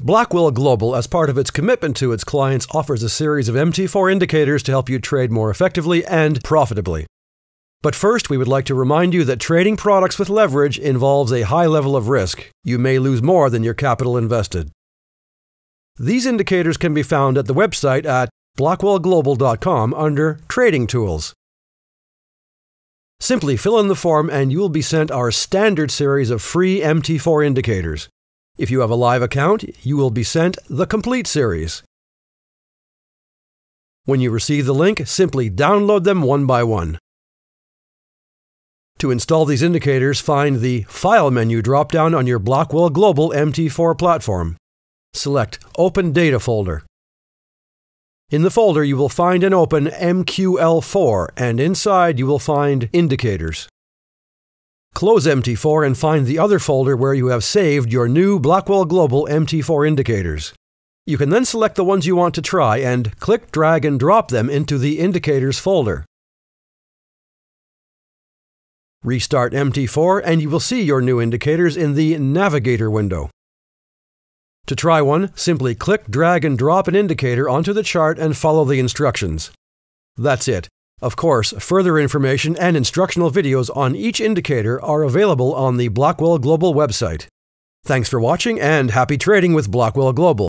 Blackwell Global, as part of its commitment to its clients, offers a series of MT4 indicators to help you trade more effectively and profitably. But first, we would like to remind you that trading products with leverage involves a high level of risk. You may lose more than your capital invested. These indicators can be found at the website at blackwellglobal.com under Trading Tools. Simply fill in the form and you will be sent our standard series of free MT4 indicators. If you have a live account, you will be sent the complete series. When you receive the link, simply download them one by one. To install these indicators, find the File menu drop-down on your Blackwell Global MT4 platform. Select Open Data folder. In the folder, you will find and open MQL4, and inside you will find Indicators. Close MT4 and find the other folder where you have saved your new Blackwell Global MT4 indicators. You can then select the ones you want to try and click, drag, and drop them into the Indicators folder. Restart MT4 and you will see your new indicators in the Navigator window. To try one, simply click, drag, and drop an indicator onto the chart and follow the instructions. That's it. Of course, further information and instructional videos on each indicator are available on the Blackwell Global website. Thanks for watching and happy trading with Blackwell Global.